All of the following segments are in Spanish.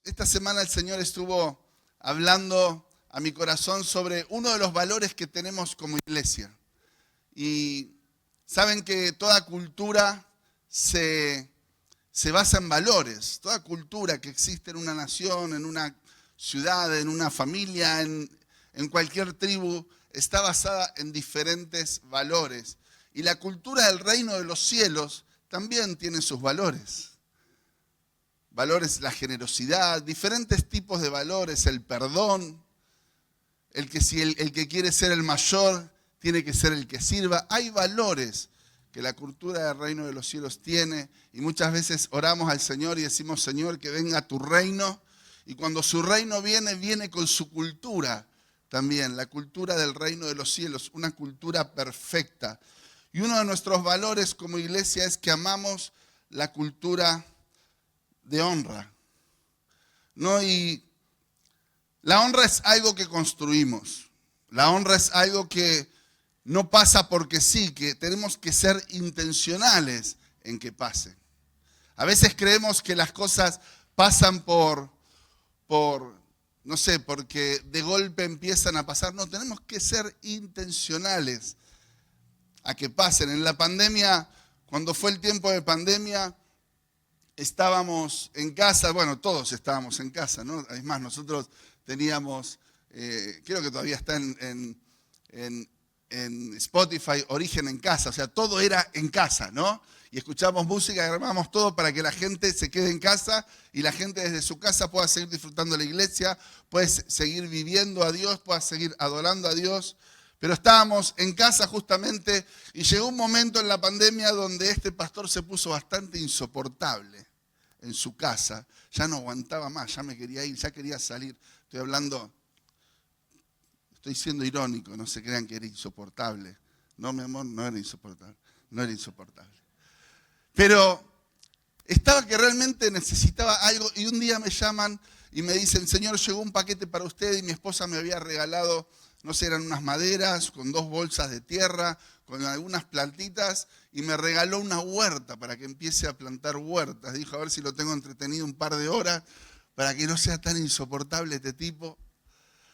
Esta semana el Señor estuvo hablando a mi corazón sobre uno de los valores que tenemos como iglesia. Y saben que toda cultura se basa en valores. Toda cultura que existe en una nación, en una ciudad, en una familia, en cualquier tribu, está basada en diferentes valores. Y la cultura del reino de los cielos también tiene sus valores. Valores, la generosidad, diferentes tipos de valores, el perdón, el que quiere ser el mayor tiene que ser el que sirva. Hay valores que la cultura del reino de los cielos tiene y muchas veces oramos al Señor y decimos, Señor, que venga tu reino. Y cuando su reino viene, viene con su cultura también, la cultura del reino de los cielos, una cultura perfecta. Y uno de nuestros valores como iglesia es que amamos la cultura de honra, ¿no? Y la honra es algo que construimos. La honra es algo que no pasa porque sí, que tenemos que ser intencionales en que pase. A veces creemos que las cosas pasan por no sé, porque de golpe empiezan a pasar. No, tenemos que ser intencionales a que pasen. En la pandemia, cuando fue el tiempo de pandemia, estábamos en casa, bueno, todos estábamos en casa, ¿no? Es más, nosotros teníamos, creo que todavía está en Spotify, Origen en Casa, o sea, todo era en casa, ¿no? Y escuchamos música, grabamos todo para que la gente se quede en casa y la gente desde su casa pueda seguir disfrutando de la iglesia, pueda seguir viviendo a Dios, pueda seguir adorando a Dios. Pero estábamos en casa justamente y llegó un momento en la pandemia donde este pastor se puso bastante insoportable en su casa. Ya no aguantaba más, ya me quería ir, ya quería salir. Estoy siendo irónico, no se crean que era insoportable. No, mi amor, no era insoportable, no era insoportable. Pero estaba que realmente necesitaba algo y un día me llaman y me dicen, Señor, llegó un paquete para usted y mi esposa me había regalado, no sé, eran unas maderas con 2 bolsas de tierra, con algunas plantitas y me regaló una huerta para que empiece a plantar huertas. Dijo, a ver si lo tengo entretenido un par de horas para que no sea tan insoportable este tipo.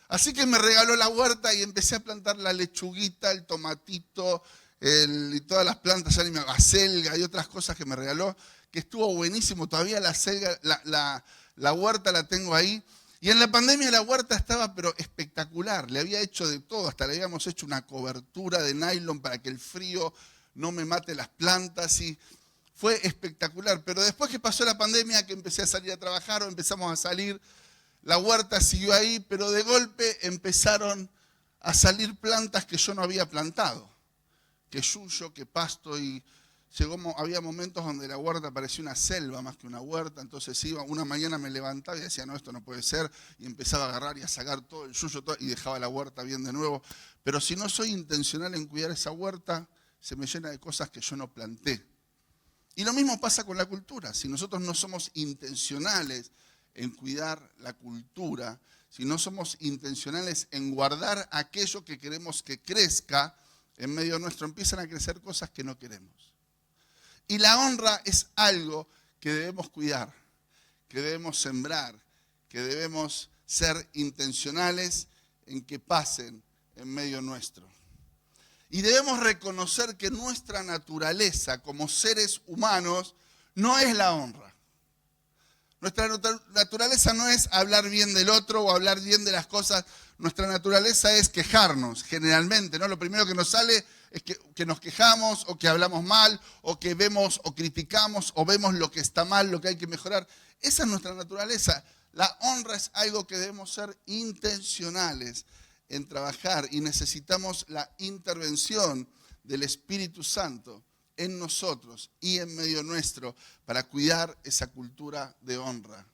Así que me regaló la huerta y empecé a plantar la lechuguita, el tomatito y todas las plantas, la selga y otras cosas que me regaló, que estuvo buenísimo. Todavía la selga, la huerta la tengo ahí. Y en la pandemia la huerta estaba pero espectacular, le había hecho de todo, hasta le habíamos hecho una cobertura de nylon para que el frío no me mate las plantas y fue espectacular. Pero después que pasó la pandemia, que empecé a salir a trabajar o empezamos a salir, la huerta siguió ahí, pero de golpe empezaron a salir plantas que yo no había plantado, que yuyo, que pasto y había momentos donde la huerta parecía una selva más que una huerta, entonces una mañana me levantaba y decía, no, esto no puede ser, y empezaba a agarrar y a sacar todo el yuyo y dejaba la huerta bien de nuevo. Pero si no soy intencional en cuidar esa huerta, se me llena de cosas que yo no planté. Y lo mismo pasa con la cultura. Si nosotros no somos intencionales en cuidar la cultura, si no somos intencionales en guardar aquello que queremos que crezca en medio nuestro, empiezan a crecer cosas que no queremos. Y la honra es algo que debemos cuidar, que debemos sembrar, que debemos ser intencionales en que pasen en medio nuestro. Y debemos reconocer que nuestra naturaleza como seres humanos no es la honra. Nuestra naturaleza no es hablar bien del otro o hablar bien de las cosas. Nuestra naturaleza es quejarnos, generalmente, ¿no? Lo primero que nos sale es que nos quejamos o que hablamos mal o que vemos o criticamos o vemos lo que está mal, lo que hay que mejorar. Esa es nuestra naturaleza. La honra es algo que debemos ser intencionales en trabajar y necesitamos la intervención del Espíritu Santo en nosotros y en medio nuestro para cuidar esa cultura de honra.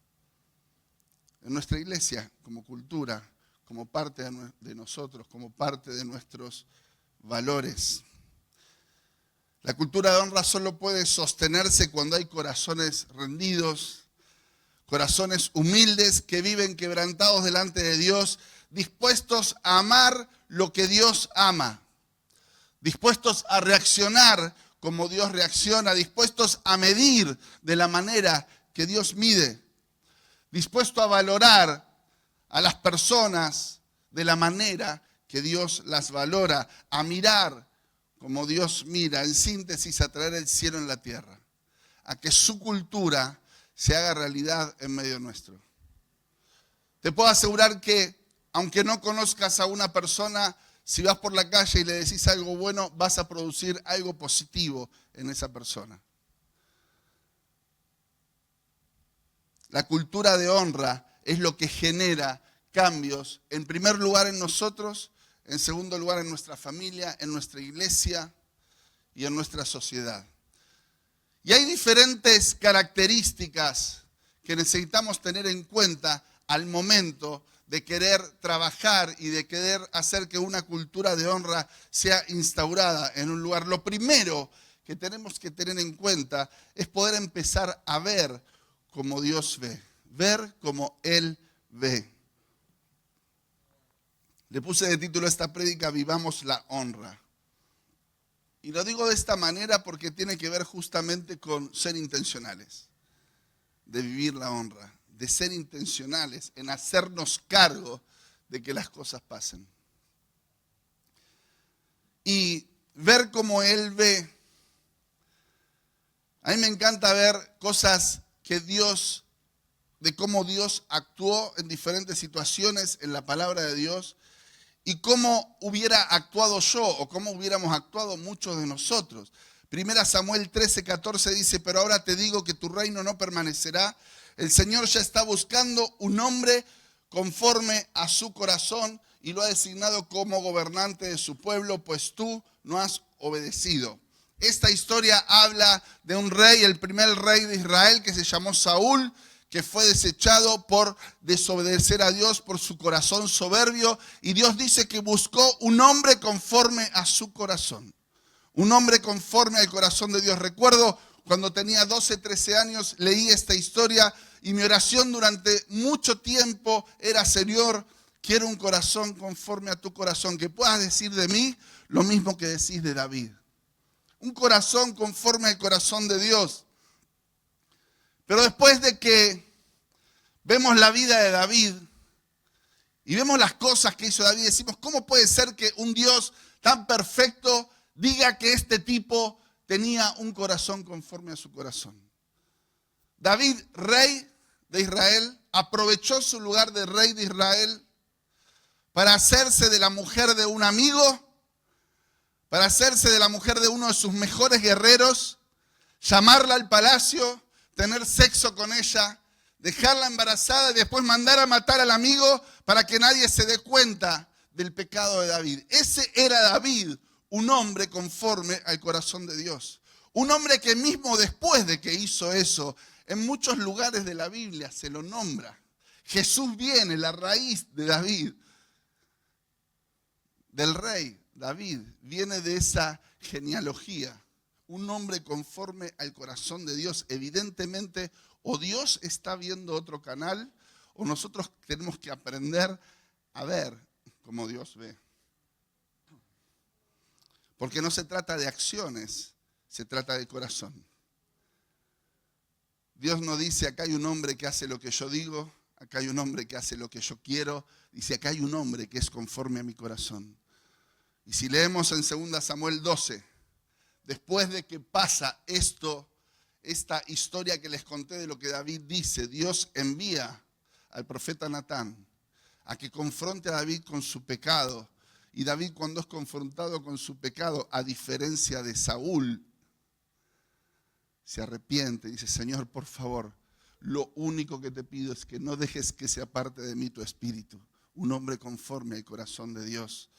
En nuestra iglesia, como cultura, como parte de nosotros, como parte de nuestros valores. La cultura de honra solo puede sostenerse cuando hay corazones rendidos, corazones humildes que viven quebrantados delante de Dios, dispuestos a amar lo que Dios ama, dispuestos a reaccionar como Dios reacciona, dispuestos a medir de la manera que Dios mide, dispuestos a valorar a las personas de la manera que Dios las valora, a mirar como Dios mira, en síntesis, a traer el cielo en la tierra, a que su cultura se haga realidad en medio nuestro. Te puedo asegurar que, aunque no conozcas a una persona, si vas por la calle y le decís algo bueno, vas a producir algo positivo en esa persona. La cultura de honra es lo que genera cambios, en primer lugar en nosotros, en segundo lugar en nuestra familia, en nuestra iglesia y en nuestra sociedad. Y hay diferentes características que necesitamos tener en cuenta al momento de querer trabajar y de querer hacer que una cultura de honra sea instaurada en un lugar. Lo primero que tenemos que tener en cuenta es poder empezar a ver como Dios ve, ver como Él ve. Le puse de título a esta prédica, Vivamos la honra. Y lo digo de esta manera porque tiene que ver justamente con ser intencionales, de vivir la honra, de ser intencionales en hacernos cargo de que las cosas pasen. Y ver cómo Él ve. A mí me encanta ver cosas de cómo Dios actuó en diferentes situaciones en la palabra de Dios y cómo hubiera actuado yo o cómo hubiéramos actuado muchos de nosotros. Primera Samuel 13:14 dice, pero ahora te digo que tu reino no permanecerá. El Señor ya está buscando un hombre conforme a su corazón y lo ha designado como gobernante de su pueblo, pues tú no has obedecido. Esta historia habla de un rey, el primer rey de Israel, que se llamó Saúl, que fue desechado por desobedecer a Dios, por su corazón soberbio. Y Dios dice que buscó un hombre conforme a su corazón. Un hombre conforme al corazón de Dios. Recuerdo cuando tenía 12, 13 años, leí esta historia y mi oración durante mucho tiempo era, Señor, quiero un corazón conforme a tu corazón. Que puedas decir de mí lo mismo que decís de David. Un corazón conforme al corazón de Dios. Pero después de que vemos la vida de David y vemos las cosas que hizo David, decimos, ¿cómo puede ser que un Dios tan perfecto diga que este tipo tenía un corazón conforme a su corazón? David, rey de Israel, aprovechó su lugar de rey de Israel para hacerse de la mujer de un amigo, para hacerse de la mujer de uno de sus mejores guerreros, llamarla al palacio, tener sexo con ella, dejarla embarazada y después mandar a matar al amigo para que nadie se dé cuenta del pecado de David. Ese era David, un hombre conforme al corazón de Dios. Un hombre que mismo después de que hizo eso, en muchos lugares de la Biblia se lo nombra. Jesús viene, la raíz de David, del rey David, viene de esa genealogía. Un hombre conforme al corazón de Dios. Evidentemente, o Dios está viendo otro canal, o nosotros tenemos que aprender a ver como Dios ve. Porque no se trata de acciones, se trata de corazón. Dios no dice, acá hay un hombre que hace lo que yo digo, acá hay un hombre que hace lo que yo quiero. Dice, acá hay un hombre que es conforme a mi corazón. Y si leemos en 2 Samuel 12, después de que pasa esto, esta historia que les conté de lo que David dice, Dios envía al profeta Natán a que confronte a David con su pecado. Y David, cuando es confrontado con su pecado, a diferencia de Saúl, se arrepiente y dice, Señor, por favor, lo único que te pido es que no dejes que se aparte de mí tu espíritu. Un hombre conforme al corazón de Dios.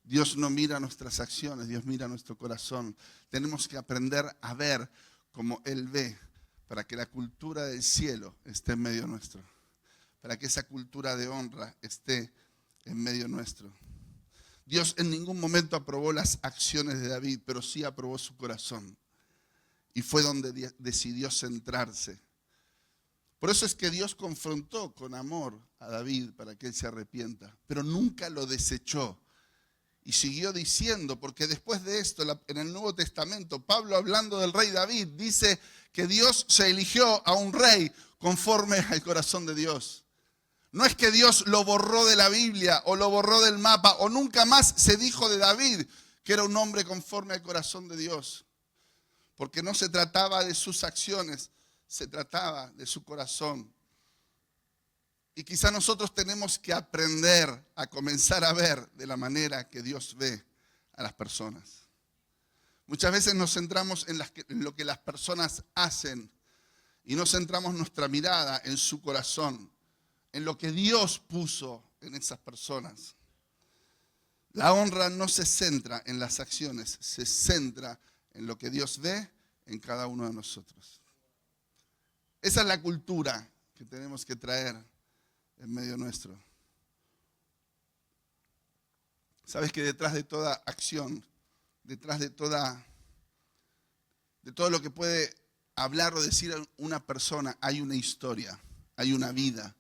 Dios no mira nuestras acciones, Dios mira nuestro corazón. Tenemos que aprender a ver como Él ve, para que la cultura del cielo esté en medio nuestro. Para que esa cultura de honra esté en medio nuestro. Dios en ningún momento aprobó las acciones de David, pero sí aprobó su corazón. Y fue donde decidió centrarse. Por eso es que Dios confrontó con amor a David para que él se arrepienta, pero nunca lo desechó. Y siguió diciendo, porque después de esto, en el Nuevo Testamento, Pablo hablando del rey David, dice que Dios se eligió a un rey conforme al corazón de Dios. No es que Dios lo borró de la Biblia o lo borró del mapa o nunca más se dijo de David que era un hombre conforme al corazón de Dios. Porque no se trataba de sus acciones, se trataba de su corazón. Y quizá nosotros tenemos que aprender a comenzar a ver de la manera que Dios ve a las personas. Muchas veces nos centramos en lo que las personas hacen y no centramos nuestra mirada en su corazón, en lo que Dios puso en esas personas. La honra no se centra en las acciones, se centra en lo que Dios ve en cada uno de nosotros. Esa es la cultura que tenemos que traer en medio nuestro. Sabes que detrás de toda acción, detrás de todo lo que puede hablar o decir una persona, hay una historia, hay una vida.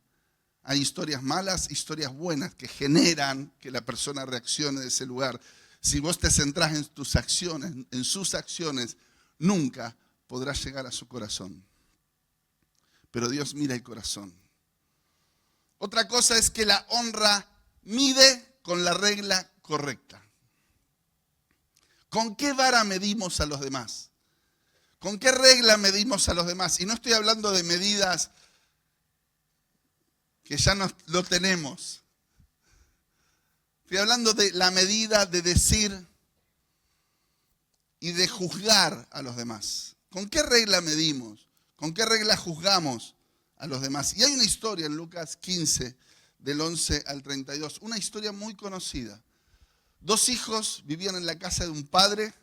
Hay historias malas, historias buenas que generan que la persona reaccione de ese lugar. Si vos te centrás en tus acciones, en sus acciones, nunca podrás llegar a su corazón. Pero Dios mira el corazón. Otra cosa es que la honra mide con la regla correcta. ¿Con qué vara medimos a los demás? ¿Con qué regla medimos a los demás? Y no estoy hablando de medidas que ya no lo tenemos. Estoy hablando de la medida de decir y de juzgar a los demás. ¿Con qué regla medimos? ¿Con qué regla juzgamos a los demás? Y hay una historia en Lucas 15, del 11 al 32, una historia muy conocida. 2 hijos vivían en la casa de un padre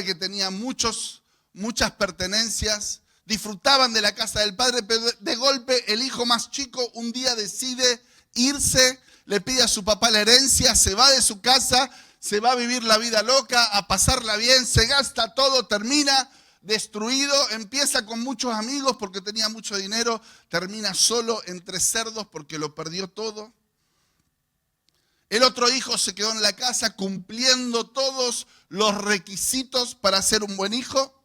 que tenía muchas pertenencias, disfrutaban de la casa del padre, pero de golpe el hijo más chico un día decide irse, le pide a su papá la herencia, se va de su casa, se va a vivir la vida loca, a pasarla bien, se gasta todo, termina destruido, empieza con muchos amigos porque tenía mucho dinero, termina solo entre cerdos porque lo perdió todo. El otro hijo se quedó en la casa cumpliendo todos los requisitos para ser un buen hijo,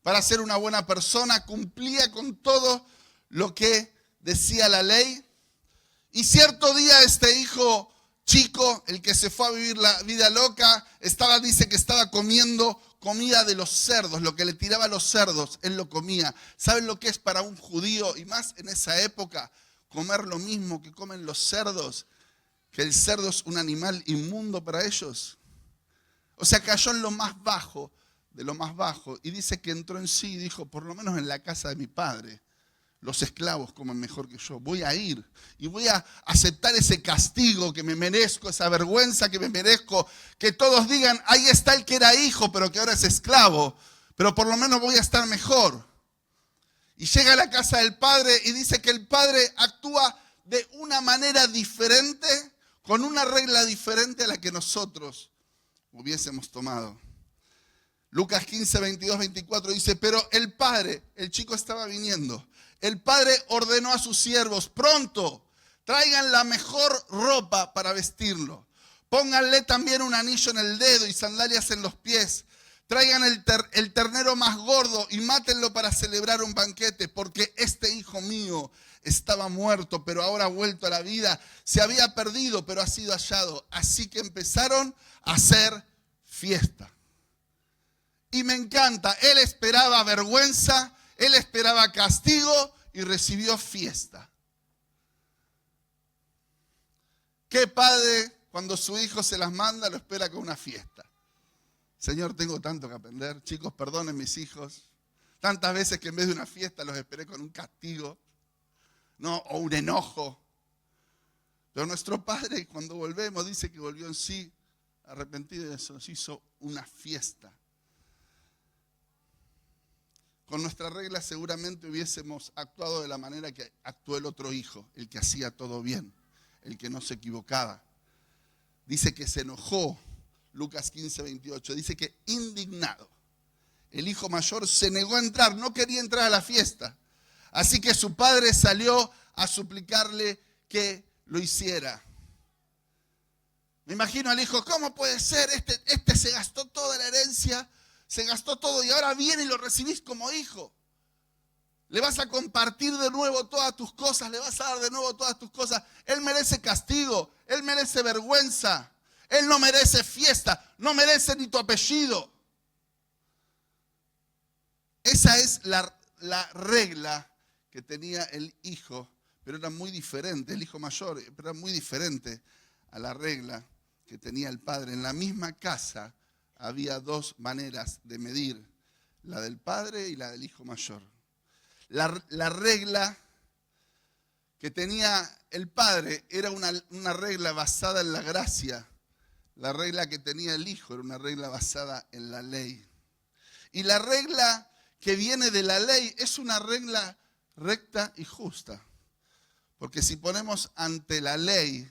para ser una buena persona, cumplía con todo lo que decía la ley. Y cierto día este hijo chico, el que se fue a vivir la vida loca, dice que estaba comiendo comida de los cerdos, lo que le tiraba a los cerdos, él lo comía. ¿Saben lo que es para un judío, y más en esa época, comer lo mismo que comen los cerdos? Que el cerdo es un animal inmundo para ellos. O sea, cayó en lo más bajo de lo más bajo, y dice que entró en sí y dijo, por lo menos en la casa de mi padre, los esclavos comen mejor que yo. Voy a ir y voy a aceptar ese castigo que me merezco, esa vergüenza que me merezco, que todos digan, ahí está el que era hijo, pero que ahora es esclavo. pero por lo menos voy a estar mejor. Y llega a la casa del padre y dice que el padre actúa de una manera diferente, con una regla diferente a la que nosotros hubiésemos tomado. Lucas 15, 22, 24 dice, pero el padre, el chico estaba viniendo, el padre ordenó a sus siervos, pronto, traigan la mejor ropa para vestirlo. Pónganle también un anillo en el dedo y sandalias en los pies. Traigan el ternero más gordo y mátenlo para celebrar un banquete, porque este hijo mío estaba muerto, pero ahora ha vuelto a la vida. Se había perdido, pero ha sido hallado. Así que empezaron a hacer fiesta. Y me encanta, él esperaba vergüenza, él esperaba castigo y recibió fiesta. ¿Qué padre cuando su hijo se las manda lo espera con una fiesta? Señor, tengo tanto que aprender. Chicos, perdonen mis hijos. Tantas veces que en vez de una fiesta los esperé con un castigo, ¿no? O un enojo. Pero nuestro Padre, cuando volvemos, dice que volvió en sí, arrepentido de eso, nos hizo una fiesta. Con nuestra regla seguramente hubiésemos actuado de la manera que actuó el otro hijo, el que hacía todo bien, el que no se equivocaba. Dice que se enojó. Lucas 15, 28, dice que indignado, el hijo mayor se negó a entrar, no quería entrar a la fiesta. Así que su padre salió a suplicarle que lo hiciera. Me imagino al hijo, ¿cómo puede ser? Este se gastó toda la herencia, se gastó todo y ahora viene y lo recibís como hijo. Le vas a compartir de nuevo todas tus cosas, le vas a dar de nuevo todas tus cosas. Él merece castigo, él merece vergüenza. Él no merece fiesta, no merece ni tu apellido. Esa es la regla que tenía el hijo, pero era muy diferente, el hijo mayor, pero era muy diferente a la regla que tenía el padre. En la misma casa había dos maneras de medir, la del padre y la del hijo mayor. La regla que tenía el padre era una regla basada en la gracia. La regla que tenía el hijo era una regla basada en la ley. Y la regla que viene de la ley es una regla recta y justa. Porque si ponemos ante la ley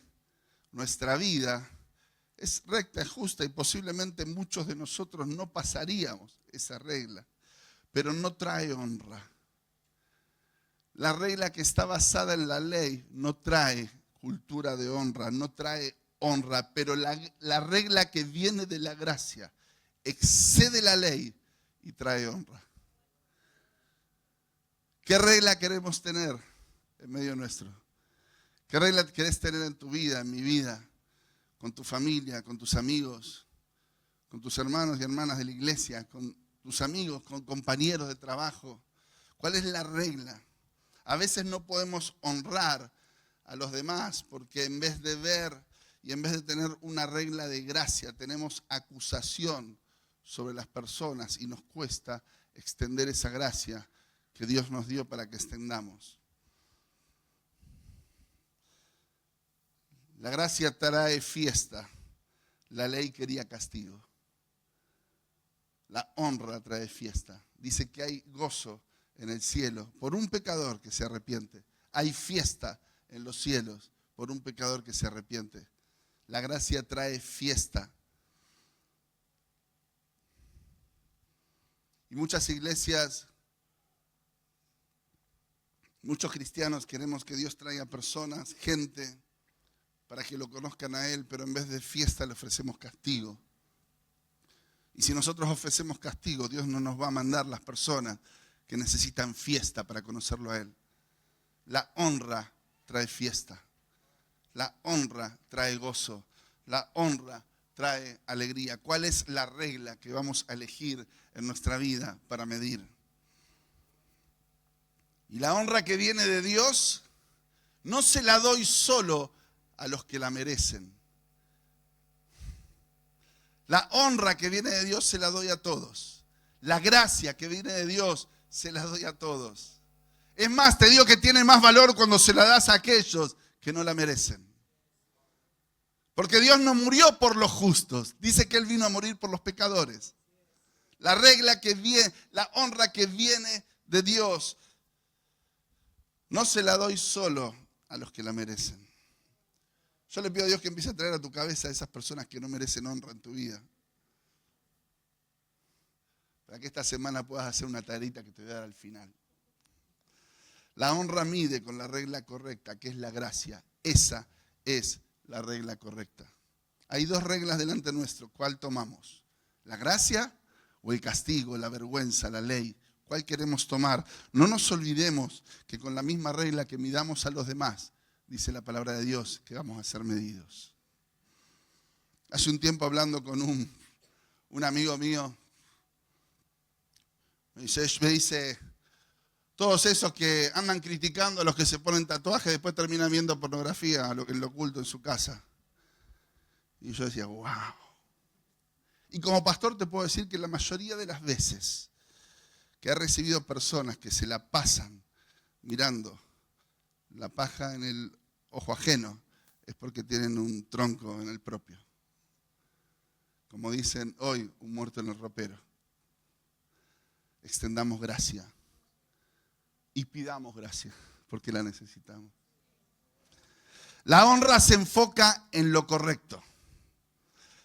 nuestra vida, es recta y justa y posiblemente muchos de nosotros no pasaríamos esa regla, pero no trae honra. La regla que está basada en la ley no trae cultura de honra, no trae honra, pero la regla que viene de la gracia excede la ley y trae honra. ¿Qué regla queremos tener en medio nuestro? ¿Qué regla querés tener en tu vida, en mi vida, con tu familia, con tus amigos, con tus hermanos y hermanas de la iglesia, con tus amigos, con compañeros de trabajo? ¿Cuál es la regla? A veces no podemos honrar a los demás porque en vez de ver y en vez de tener una regla de gracia, tenemos acusación sobre las personas y nos cuesta extender esa gracia que Dios nos dio para que extendamos. La gracia trae fiesta, la ley quería castigo. La honra trae fiesta. Dice que hay gozo en el cielo por un pecador que se arrepiente. Hay fiesta en los cielos por un pecador que se arrepiente. La gracia trae fiesta. Y muchas iglesias, muchos cristianos queremos que Dios traiga personas, gente, para que lo conozcan a Él, pero en vez de fiesta le ofrecemos castigo. Y si nosotros ofrecemos castigo, Dios no nos va a mandar las personas que necesitan fiesta para conocerlo a Él. La honra trae fiesta. La honra trae gozo. La honra trae alegría. ¿Cuál es la regla que vamos a elegir en nuestra vida para medir? Y la honra que viene de Dios no se la doy solo a los que la merecen. La honra que viene de Dios se la doy a todos. La gracia que viene de Dios se la doy a todos. Es más, te digo que tiene más valor cuando se la das a aquellos que no la merecen. Porque Dios no murió por los justos. Dice que Él vino a morir por los pecadores. La regla que viene, la honra que viene de Dios, no se la doy solo a los que la merecen. Yo le pido a Dios que empiece a traer a tu cabeza a esas personas que no merecen honra en tu vida. Para que esta semana puedas hacer una tareita que te voy a dar al final. La honra mide con la regla correcta, que es la gracia. Esa es la regla correcta. Hay dos reglas delante nuestro. ¿Cuál tomamos? ¿La gracia o el castigo, la vergüenza, la ley? ¿Cuál queremos tomar? No nos olvidemos que con la misma regla que midamos a los demás, dice la palabra de Dios, que vamos a ser medidos. Hace un tiempo hablando con un amigo mío, me dice, todos esos que andan criticando a los que se ponen tatuajes, después terminan viendo pornografía en lo oculto en su casa. Y yo decía, wow. Y como pastor te puedo decir que la mayoría de las veces que he recibido personas que se la pasan mirando la paja en el ojo ajeno, es porque tienen un tronco en el propio. Como dicen hoy, un muerto en el ropero. Extendamos gracia y pidamos gracia, porque la necesitamos. La honra se enfoca en lo correcto.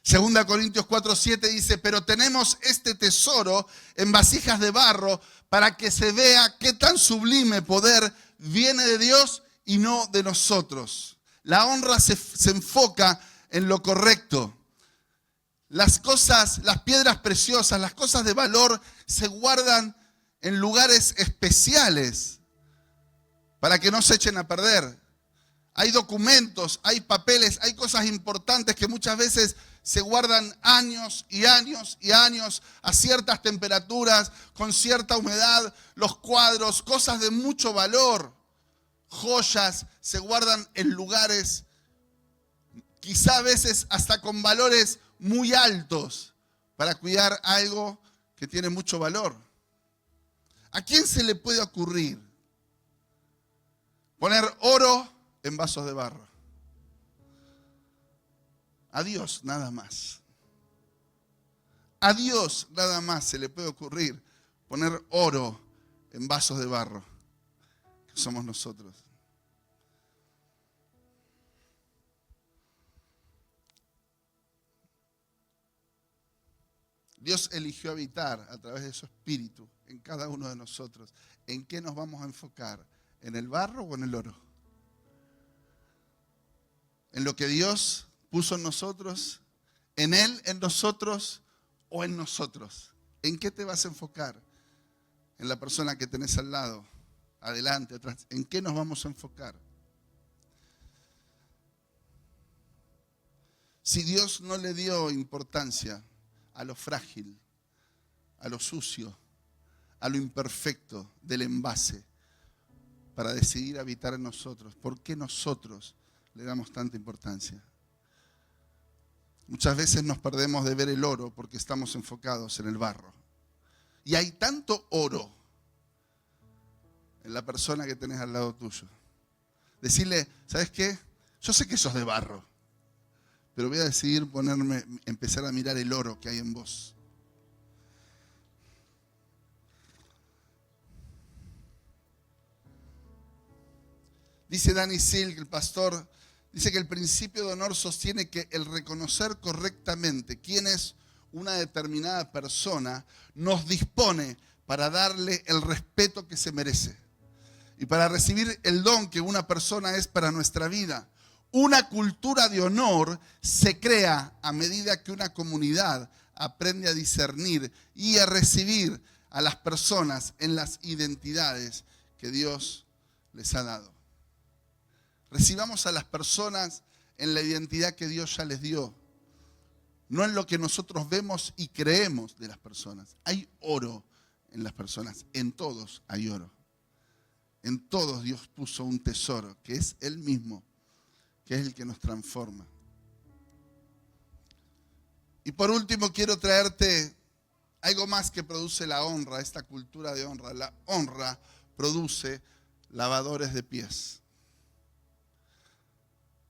2 Corintios 4:7 dice, pero tenemos este tesoro en vasijas de barro para que se vea qué tan sublime poder viene de Dios y no de nosotros. La honra se enfoca en lo correcto. Las cosas, las piedras preciosas, las cosas de valor se guardan en lugares especiales para que no se echen a perder. Hay documentos, hay papeles, hay cosas importantes que muchas veces se guardan años y años y años a ciertas temperaturas, con cierta humedad. Los cuadros, cosas de mucho valor, joyas, se guardan en lugares quizá a veces hasta con valores muy altos para cuidar algo que tiene mucho valor. ¿A quién se le puede ocurrir poner oro en vasos de barro? A Dios nada más. A Dios nada más se le puede ocurrir poner oro en vasos de barro, que somos nosotros. Dios eligió habitar a través de su espíritu en cada uno de nosotros. ¿En qué nos vamos a enfocar? ¿En el barro o en el oro? ¿En lo que Dios puso en nosotros? ¿En Él, en nosotros o en nosotros? ¿En qué te vas a enfocar? ¿En la persona que tenés al lado? Adelante, atrás. ¿En qué nos vamos a enfocar? Si Dios no le dio importancia a lo frágil, a lo sucio, a lo imperfecto del envase, para decidir habitar en nosotros, ¿por qué nosotros le damos tanta importancia? Muchas veces nos perdemos de ver el oro porque estamos enfocados en el barro. Y hay tanto oro en la persona que tenés al lado tuyo. Decirle, ¿sabes qué? Yo sé que sos de barro, pero voy a decidir empezar a mirar el oro que hay en vos. Dice Danny Silk, el pastor, dice que el principio de honor sostiene que el reconocer correctamente quién es una determinada persona nos dispone para darle el respeto que se merece y para recibir el don que una persona es para nuestra vida. Una cultura de honor se crea a medida que una comunidad aprende a discernir y a recibir a las personas en las identidades que Dios les ha dado. Recibamos a las personas en la identidad que Dios ya les dio, no en lo que nosotros vemos y creemos de las personas. Hay oro en las personas, en todos hay oro. En todos Dios puso un tesoro, que es Él mismo, que es el que nos transforma. Y por último quiero traerte algo más que produce la honra, esta cultura de honra. La honra produce lavadores de pies.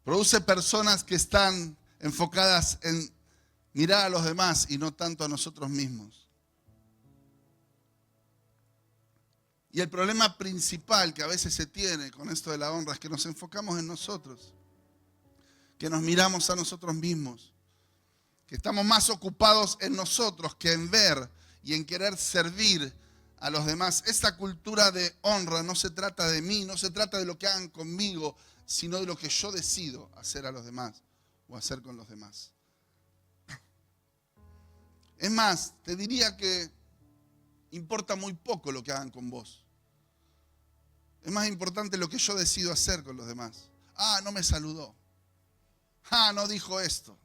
Produce personas que están enfocadas en mirar a los demás y no tanto a nosotros mismos. Y el problema principal que a veces se tiene con esto de la honra es que nos enfocamos en nosotros, que nos miramos a nosotros mismos, que estamos más ocupados en nosotros que en ver y en querer servir a los demás. Esta cultura de honra no se trata de mí, no se trata de lo que hagan conmigo, sino de lo que yo decido hacer a los demás o hacer con los demás. Es más, te diría que importa muy poco lo que hagan con vos. Es más importante lo que yo decido hacer con los demás. Ah, no me saludó. Ah, no dijo esto.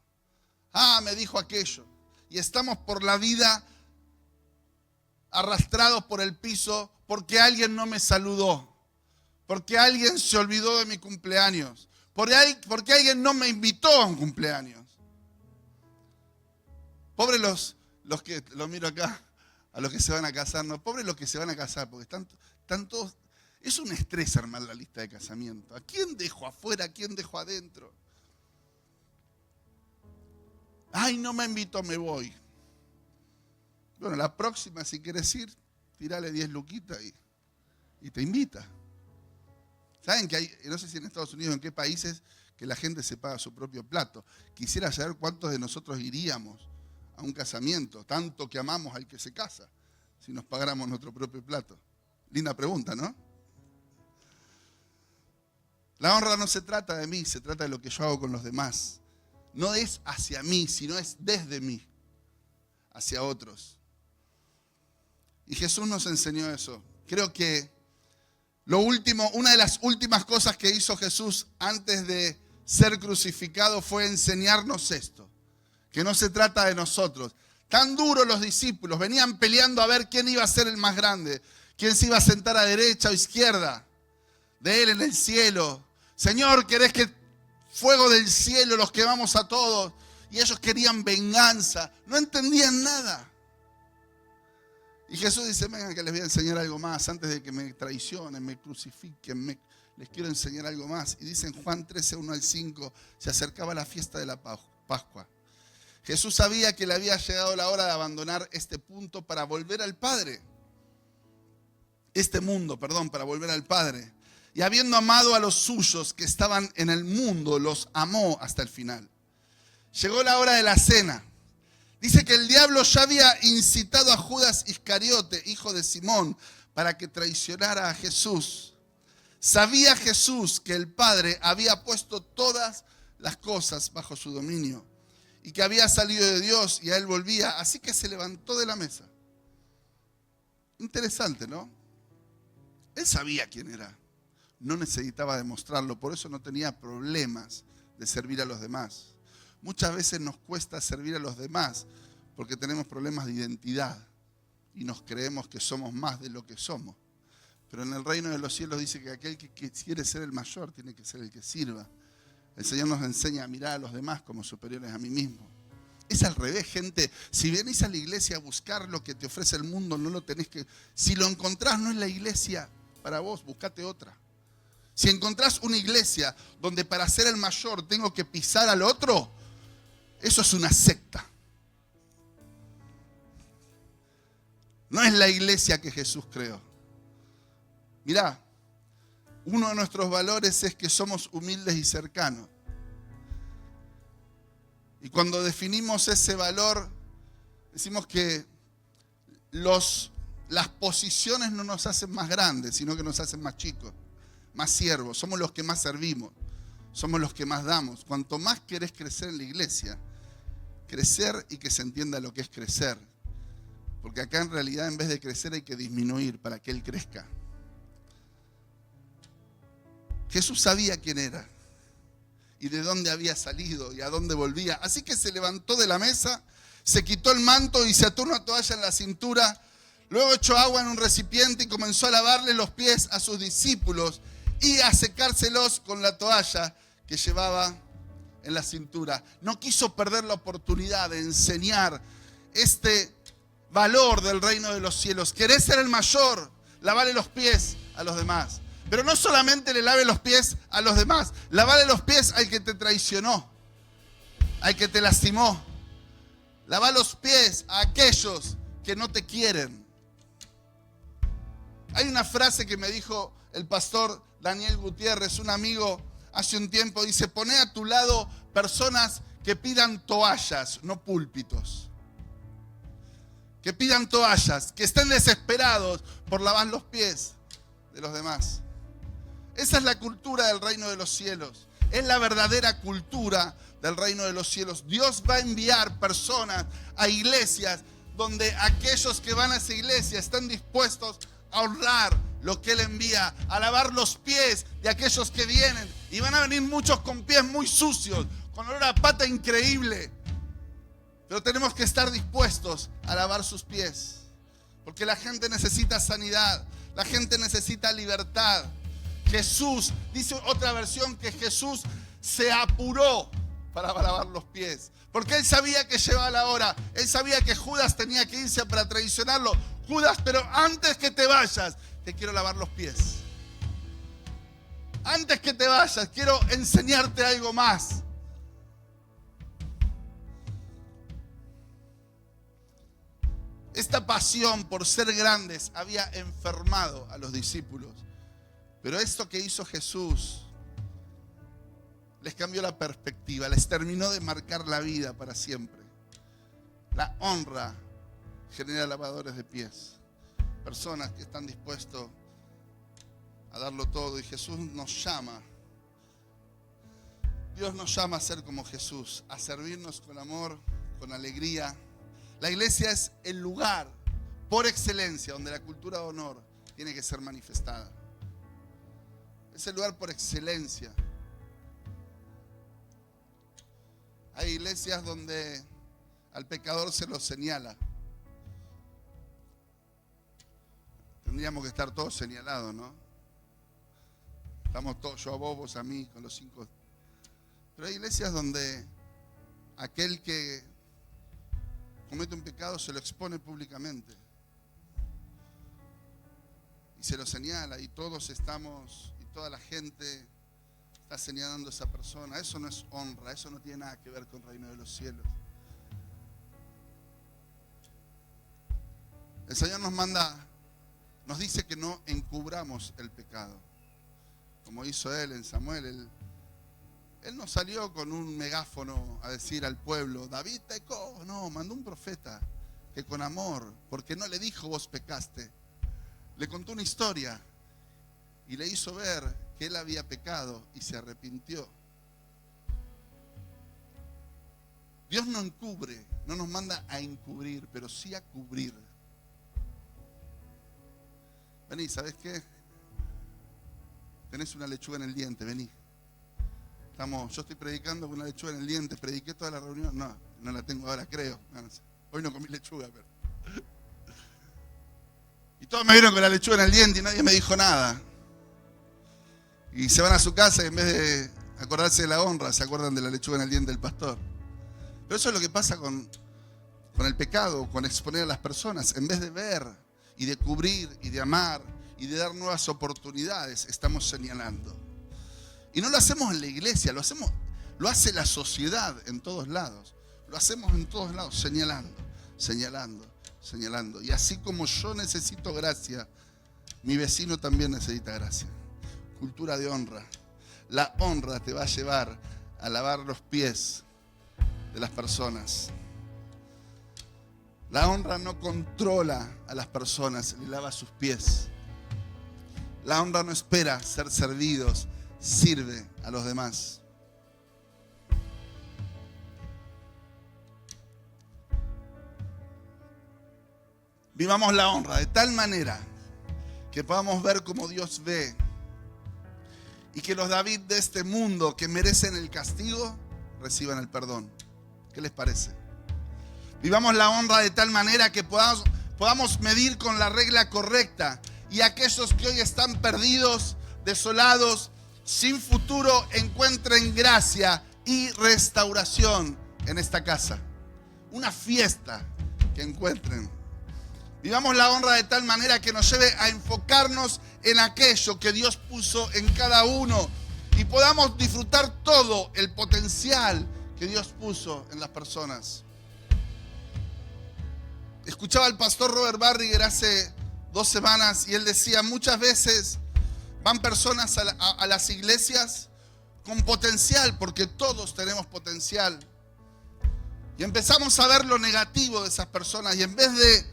Ah, me dijo aquello. Y estamos por la vida arrastrados por el piso porque alguien no me saludó, porque alguien se olvidó de mi cumpleaños, porque alguien no me invitó a un cumpleaños. Pobres los que, los miro acá, a los que se van a casar, no, pobres los que se van a casar, porque están todos, es un estrés armar la lista de casamiento. ¿A quién dejo afuera? ¿A quién dejo adentro? Ay, no me invitó, me voy. Bueno, la próxima, si quieres ir, tirale 10 luquitas y te invita. ¿Saben que hay, no sé si en Estados Unidos, en qué países, que la gente se paga su propio plato? Quisiera saber cuántos de nosotros iríamos a un casamiento, tanto que amamos al que se casa, si nos pagáramos nuestro propio plato. Linda pregunta, ¿no? La honra no se trata de mí, se trata de lo que yo hago con los demás. No es hacia mí, sino es desde mí, hacia otros. Y Jesús nos enseñó eso. Creo que una de las últimas cosas que hizo Jesús antes de ser crucificado fue enseñarnos esto, que no se trata de nosotros. Tan duros los discípulos, venían peleando a ver quién iba a ser el más grande, quién se iba a sentar a derecha o izquierda de él en el cielo. Señor, ¿querés que fuego del cielo los quemamos a todos? Y ellos querían venganza, no entendían nada. Y Jesús dice, vengan que les voy a enseñar algo más, antes de que me traicionen, me crucifiquen, les quiero enseñar algo más. Y dice en Juan 13, 1 al 5, se acercaba la fiesta de la Pascua. Jesús sabía que le había llegado la hora de abandonar este punto para volver al Padre. Este mundo, para volver al Padre. Y habiendo amado a los suyos que estaban en el mundo, los amó hasta el final. Llegó la hora de la cena. Dice que el diablo ya había incitado a Judas Iscariote, hijo de Simón, para que traicionara a Jesús. Sabía Jesús que el Padre había puesto todas las cosas bajo su dominio y que había salido de Dios y a él volvía, así que se levantó de la mesa. Interesante, ¿no? Él sabía quién era. No necesitaba demostrarlo, por eso no tenía problemas de servir a los demás. Muchas veces nos cuesta servir a los demás porque tenemos problemas de identidad y nos creemos que somos más de lo que somos. Pero en el reino de los cielos dice que aquel que quiere ser el mayor tiene que ser el que sirva. El Señor nos enseña a mirar a los demás como superiores a mí mismo. Es al revés, gente. Si venís a la iglesia a buscar lo que te ofrece el mundo, no lo tenés que... Si lo encontrás, no es la iglesia para vos, buscate otra. Si encontrás una iglesia donde para ser el mayor tengo que pisar al otro, eso es una secta. No es la iglesia que Jesús creó. Mirá, uno de nuestros valores es que somos humildes y cercanos. Y cuando definimos ese valor, decimos que las posiciones no nos hacen más grandes, sino que nos hacen más chicos, más siervos. Somos los que más servimos, somos los que más damos. Cuanto más querés crecer en la iglesia, crecer y que se entienda lo que es crecer. Porque acá en realidad en vez de crecer hay que disminuir para que Él crezca. Jesús sabía quién era y de dónde había salido y a dónde volvía. Así que se levantó de la mesa, se quitó el manto y se ató una toalla en la cintura. Luego echó agua en un recipiente y comenzó a lavarle los pies a sus discípulos y a secárselos con la toalla que llevaba en la cintura. No quiso perder la oportunidad de enseñar este valor del reino de los cielos. ¿Querés ser el mayor? Lavale los pies a los demás. Pero no solamente le lave los pies a los demás, lavale los pies al que te traicionó, al que te lastimó. Lava los pies a aquellos que no te quieren. Hay una frase que me dijo el pastor Daniel Gutiérrez, un amigo, hace un tiempo. Dice: poné a tu lado personas que pidan toallas, no púlpitos. Que pidan toallas, que estén desesperados por lavar los pies de los demás. Esa es la cultura del reino de los cielos. Es la verdadera cultura del reino de los cielos. Dios va a enviar personas a iglesias donde aquellos que van a esa iglesia están dispuestos a honrar lo que Él envía, a lavar los pies de aquellos que vienen. Y van a venir muchos con pies muy sucios, con olor a pata increíble. Pero tenemos que estar dispuestos a lavar sus pies. Porque la gente necesita sanidad, la gente necesita libertad. Jesús, dice otra versión, que Jesús se apuró para lavar los pies. Porque Él sabía que llegaba la hora. Él sabía que Judas tenía que irse para traicionarlo. Judas, pero antes que te vayas, te quiero lavar los pies. Antes que te vayas, quiero enseñarte algo más. Esta pasión por ser grandes había enfermado a los discípulos. Pero esto que hizo Jesús les cambió la perspectiva, les terminó de marcar la vida para siempre. La honra genera lavadores de pies, personas que están dispuestos a darlo todo. Y Jesús nos llama, Dios nos llama a ser como Jesús, a servirnos con amor, con alegría. La iglesia es el lugar por excelencia donde la cultura de honor tiene que ser manifestada. Es el lugar por excelencia. Hay iglesias donde al pecador se lo señala. Tendríamos que estar todos señalados, ¿no? Estamos todos, yo a vos, vos a mí, con los 5. Pero hay iglesias donde aquel que comete un pecado se lo expone públicamente. Y se lo señala, y todos estamos, y toda la gente está señalando a esa persona. Eso no es honra, eso no tiene nada que ver con el reino de los cielos. El Señor nos dice que no encubramos el pecado, como hizo Él en Samuel. Él no salió con un megáfono a decir al pueblo: David pecó. No, mandó un profeta que con amor, porque no le dijo vos pecaste, le contó una historia y le hizo ver que él había pecado y se arrepintió. Dios no encubre, no nos manda a encubrir, pero sí a cubrir. Vení, ¿sabes qué? Tenés una lechuga en el diente, vení. Yo estoy predicando con una lechuga en el diente. Prediqué toda la reunión. No la tengo ahora, creo. No sé. Hoy no comí lechuga, pero. Y todos me vieron con la lechuga en el diente y nadie me dijo nada. Y se van a su casa y en vez de acordarse de la honra, se acuerdan de la lechuga en el diente del pastor. Pero eso es lo que pasa con el pecado, con exponer a las personas. En vez de ver y de cubrir y de amar y de dar nuevas oportunidades, estamos señalando. Y no lo hacemos en la iglesia, lo hace la sociedad en todos lados. Lo hacemos en todos lados, señalando, señalando, señalando. Y así como yo necesito gracia, mi vecino también necesita gracia. Cultura de honra. La honra te va a llevar a lavar los pies de las personas. La honra no controla a las personas, le lava sus pies. La honra no espera ser servidos, sirve a los demás. Vivamos la honra de tal manera que podamos ver como Dios ve, y que los David de este mundo que merecen el castigo reciban el perdón. ¿Qué les parece? Vivamos la honra de tal manera que podamos medir con la regla correcta, y aquellos que hoy están perdidos, desolados, sin futuro, encuentren gracia y restauración en esta casa. Una fiesta que encuentren. Vivamos la honra de tal manera que nos lleve a enfocarnos en aquello que Dios puso en cada uno y podamos disfrutar todo el potencial que Dios puso en las personas. Escuchaba al pastor Robert Barriger hace 2 semanas y él decía, muchas veces van personas a las iglesias con potencial, porque todos tenemos potencial. Y empezamos a ver lo negativo de esas personas y en vez de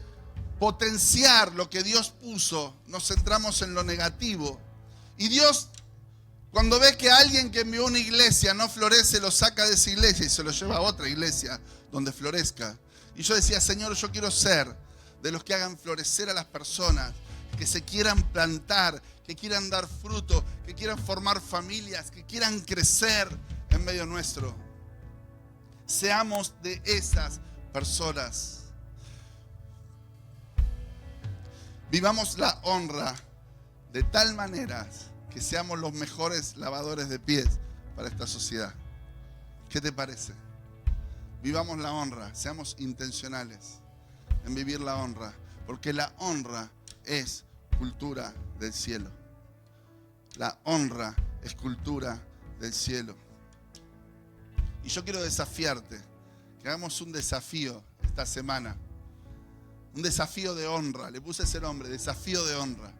potenciar lo que Dios puso, nos centramos en lo negativo. Y Dios, cuando ve que alguien que envió a una iglesia no florece, lo saca de esa iglesia y se lo lleva a otra iglesia donde florezca. Y yo decía, Señor, yo quiero ser de los que hagan florecer a las personas, que se quieran plantar, que quieran dar fruto, que quieran formar familias, que quieran crecer en medio nuestro. Seamos de esas personas. Vivamos la honra de tal manera que seamos los mejores lavadores de pies para esta sociedad. ¿Qué te parece? Vivamos la honra, seamos intencionales en vivir la honra, porque la honra es cultura del cielo. La honra es cultura del cielo. Y yo quiero desafiarte, que hagamos un desafío esta semana. Un desafío de honra, le puse ese nombre, desafío de honra.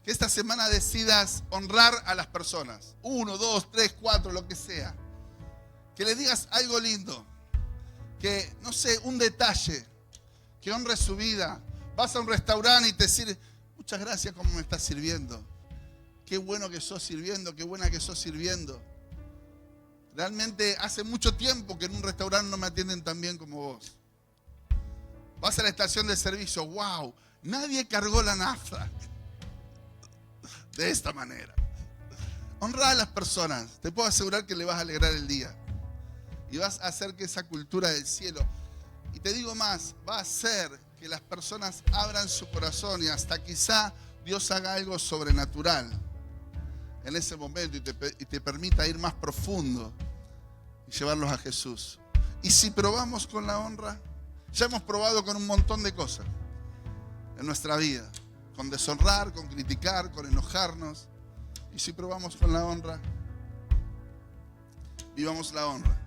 Que esta semana decidas honrar a las personas. 1, 2, 3, 4, lo que sea. Que le digas algo lindo. Que, no sé, un detalle. Que honre su vida. Vas a un restaurante y te sirve. Muchas gracias como me estás sirviendo. Qué bueno que sos sirviendo, qué buena que sos sirviendo. Realmente hace mucho tiempo que en un restaurante no me atienden tan bien como vos. Vas a la estación de servicio, wow, nadie cargó la nafta. De esta manera. Honra a las personas. Te puedo asegurar que le vas a alegrar el día. Y vas a hacer que esa cultura del cielo, y te digo más, va a hacer que las personas abran su corazón y hasta quizá Dios haga algo sobrenatural en ese momento y te permita ir más profundo y llevarlos a Jesús. Y si probamos con la honra, ya hemos probado con un montón de cosas en nuestra vida, con deshonrar, con criticar, con enojarnos. Y si probamos con la honra, vivamos la honra.